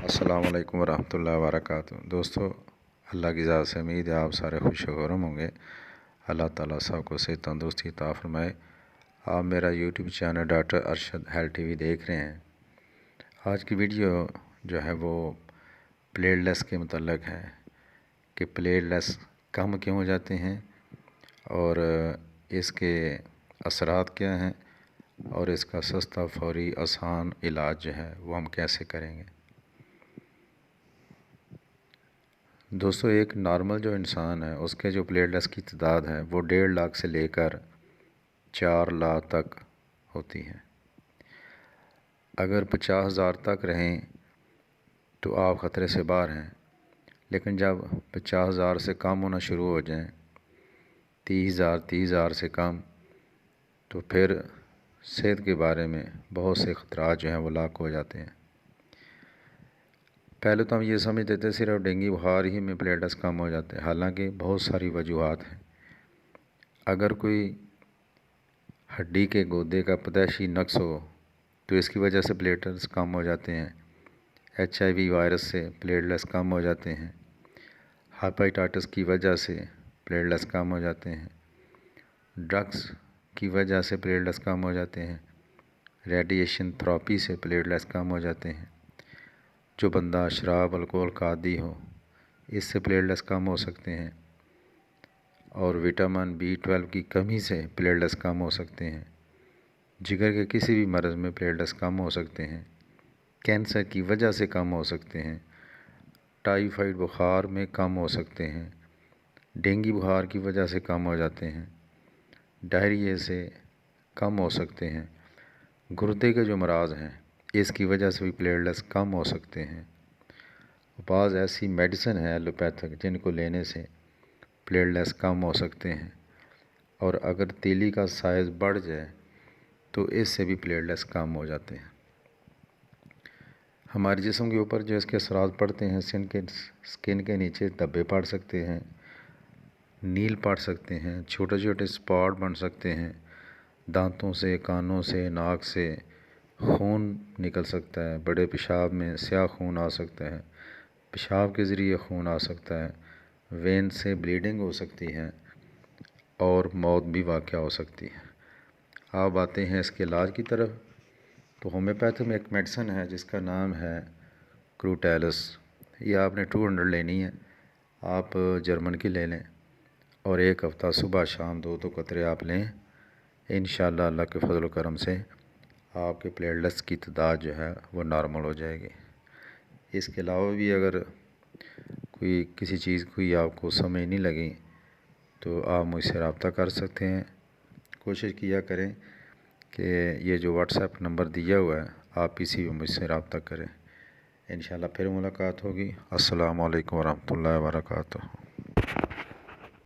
السلام علیکم ورحمۃ اللہ وبرکاتہ۔ دوستو، اللہ کی ذات سے امید ہے آپ سارے خوش و خرم ہوں گے۔ اللہ تعالیٰ سب کو صحت تندرستی عطا فرمائے۔ آپ میرا YouTube channel doctor Arshad health T V دیکھ رہے ہیں۔ آج کی ویڈیو جو ہے وہ پلیٹ لیس کے متعلق ہے کہ پلیٹ لیس کم کیوں ہو جاتے ہیں اور اس کے اثرات کیا ہیں اور اس کا سستا فوری آسان علاج جو ہے وہ ہم کیسے کریں گے۔ دوستو، ایک نارمل جو انسان ہے اس کے جو پلیٹ لیس کی تعداد ہے وہ 1.5 لاکھ سے لے کر 4 لاکھ تک ہوتی ہے۔ اگر 50,000 تک رہیں تو آپ خطرے سے باہر ہیں، لیکن جب 50,000 سے کم ہونا شروع ہو جائیں، 30,000 سے کم، تو پھر صحت کے بارے میں بہت سے خطرات جو ہیں وہ لاحق ہو جاتے ہیں۔ پہلے تو ہم یہ سمجھتے تھے صرف ڈینگی بخار ہی میں پلیٹ لیس کم ہو جاتے ہیں، حالانکہ بہت ساری وجوہات ہیں۔ اگر کوئی ہڈی کے گودے کا پیدائشی نقص ہو تو اس کی وجہ سے پلیٹ لیس کم ہو جاتے ہیں۔ HIV وائرس سے پلیٹ لیس کم ہو جاتے ہیں۔ ہیپاٹائٹس کی وجہ سے پلیٹ لیس کم ہو جاتے ہیں۔ ڈرگس کی وجہ سے پلیٹ لیس کم ہو جاتے ہیں۔ ریڈیشن تھراپی سے پلیٹ لیس کم ہو جاتے ہیں۔ جو بندہ شراب الکحل کا عادی ہو اس سے پلیٹ لیس کم ہو سکتے ہیں، اور وٹامن B12 کی کمی سے پلیٹ لیس کم ہو سکتے ہیں۔ جگر کے کسی بھی مرض میں پلیٹ لیس کم ہو سکتے ہیں۔ کینسر کی وجہ سے کم ہو سکتے ہیں۔ ٹائیفائڈ بخار میں کم ہو سکتے ہیں۔ ڈینگی بخار کی وجہ سے کم ہو جاتے ہیں۔ ڈائریا سے کم ہو سکتے ہیں۔ گردے کے جو امراض ہیں اس کی وجہ سے بھی پلیٹ لیس کم ہو سکتے ہیں۔ بعض ایسی میڈیسن ہے ایلوپیتھک جن کو لینے سے پلیٹ لیس کم ہو سکتے ہیں، اور اگر تیلی کا سائز بڑھ جائے تو اس سے بھی پلیٹ لیس کم ہو جاتے ہیں۔ ہمارے جسم کے اوپر جو اس کے اثرات پڑتے ہیں، سکن کے نیچے دھبے پڑ سکتے ہیں، نیل پڑ سکتے ہیں، چھوٹے چھوٹے اسپاٹ بن سکتے ہیں، دانتوں سے، کانوں سے، ناک سے خون نکل سکتا ہے، بڑے پیشاب میں سیاہ خون آ سکتا ہے، پیشاب کے ذریعے خون آ سکتا ہے، وین سے بلیڈنگ ہو سکتی ہے اور موت بھی واقع ہو سکتی ہے۔ آپ آتے ہیں اس کے علاج کی طرف، تو ہومیوپیتھی میں ایک میڈیسن ہے جس کا نام ہے کروٹیلس۔ یہ آپ نے 200 لینی ہے، آپ جرمن کی لے لیں، اور 1 ہفتہ صبح شام 2 قطرے آپ لیں۔ انشاءاللہ اللہ کے فضل و کرم سے آپ کے پلیٹ لیس کی تعداد جو ہے وہ نارمل ہو جائے گی۔ اس کے علاوہ بھی اگر کوئی کسی چیز کوئی آپ کو سمجھ نہیں لگی تو آپ مجھ سے رابطہ کر سکتے ہیں۔ کوشش کیا کریں کہ یہ جو واٹس ایپ نمبر دیا ہوا ہے آپ اسی پہ مجھ سے رابطہ کریں۔ انشاءاللہ پھر ملاقات ہوگی۔ السلام علیکم ورحمۃ اللہ وبرکاتہ۔